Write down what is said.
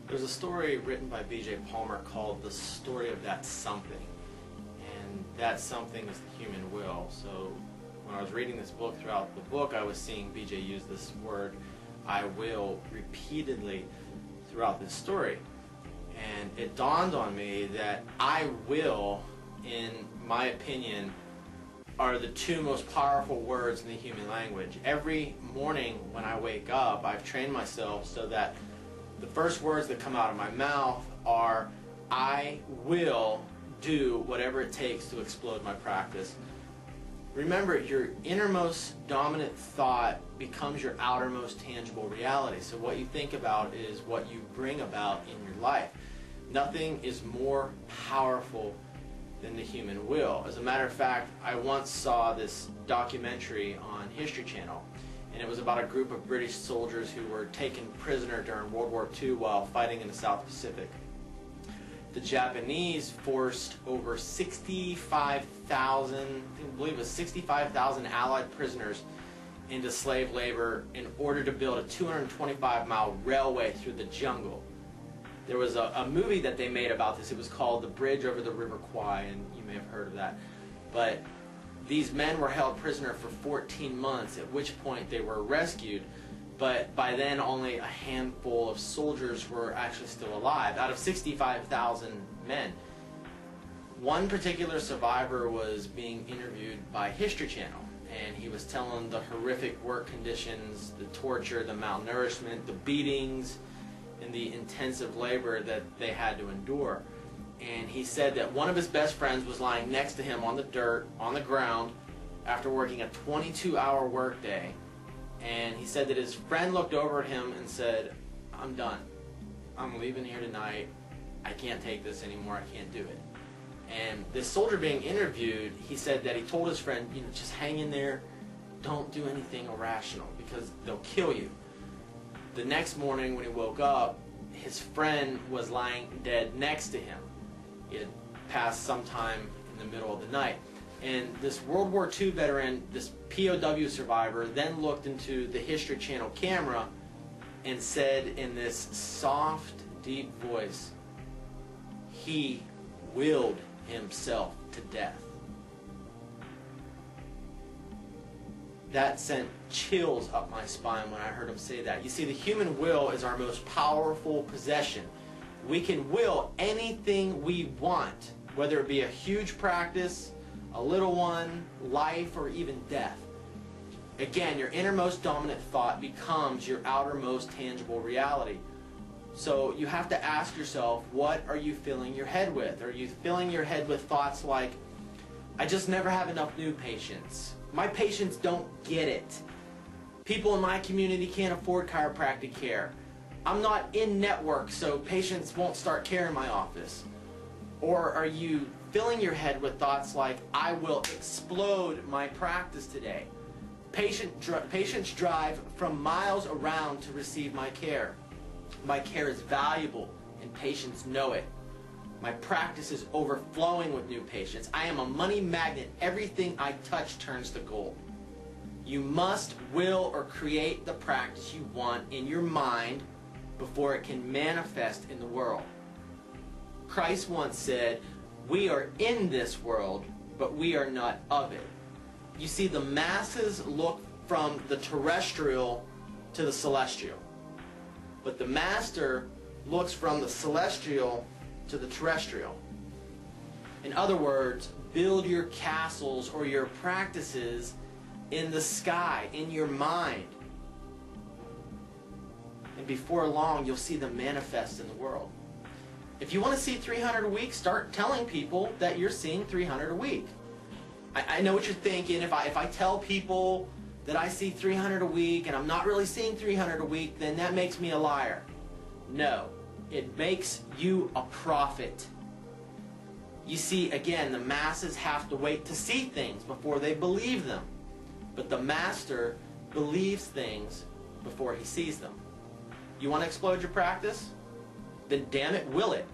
There's a story written by B.J. Palmer called The Story of That Something. And that something is the human will. So when I was reading this book, throughout the book, I was seeing B.J. use this word, I will, repeatedly throughout this story. And it dawned on me that I will, in my opinion, are the two most powerful words in the human language. Every morning when I wake up, I've trained myself so that the first words that come out of my mouth are, I will do whatever it takes to explode my practice. Remember, your innermost dominant thought becomes your outermost tangible reality. So what you think about is what you bring about in your life. Nothing is more powerful than the human will. As a matter of fact, I once saw this documentary on History Channel, and it was about a group of British soldiers who were taken prisoner during World War II while fighting in the South Pacific. The Japanese forced over 65,000, I believe it was 65,000 Allied prisoners into slave labor in order to build a 225-mile railway through the jungle. There was a movie that they made about this. It was called The Bridge Over the River Kwai, and you may have heard of that. But these men were held prisoner for 14 months, at which point they were rescued. But by then, only a handful of soldiers were actually still alive, out of 65,000 men. One particular survivor was being interviewed by History Channel, and he was telling the horrific work conditions, the torture, the malnourishment, the beatings, and the intensive labor that they had to endure. And he said that one of his best friends was lying next to him on the dirt, on the ground, after working a 22-hour workday. And he said that his friend looked over at him and said, I'm done. I'm leaving here tonight. I can't take this anymore. I can't do it. And this soldier being interviewed, he said that he told his friend, just hang in there. Don't do anything irrational because they'll kill you. The next morning when he woke up, his friend was lying dead next to him. He had passed sometime in the middle of the night. And this World War II veteran, this POW survivor, then looked into the History Channel camera and said in this soft, deep voice, he willed himself to death. That sent chills up my spine when I heard him say that. You see, the human will is our most powerful possession. We can will anything we want, whether it be a huge practice, a little one, life, or even death. Again, your innermost dominant thought becomes your outermost tangible reality. So you have to ask yourself, what are you filling your head with? Are you filling your head with thoughts like, I just never have enough new patients. My patients don't get it. People in my community can't afford chiropractic care. I'm not in network, so patients won't start care in my office. Or are you filling your head with thoughts like, I will explode my practice today. Patients drive from miles around to receive my care. My care is valuable, and patients know it. My practice is overflowing with new patients. I am a money magnet. Everything I touch turns to gold. You must will or create the practice you want in your mind before it can manifest in the world. Christ once said, we are in this world, but we are not of it. You see, the masses look from the terrestrial to the celestial. But the master looks from the celestial to the terrestrial. In other words, build your castles or your practices in the sky, in your mind. And before long, you'll see them manifest in the world. If you want to see 300 a week, start telling people that you're seeing 300 a week. I know what you're thinking. If I tell people that I see 300 a week and I'm not really seeing 300 a week, then that makes me a liar. No. It makes you a prophet. You see, again, the masses have to wait to see things before they believe them. But the master believes things before he sees them. You want to explode your practice? Then damn it, will it.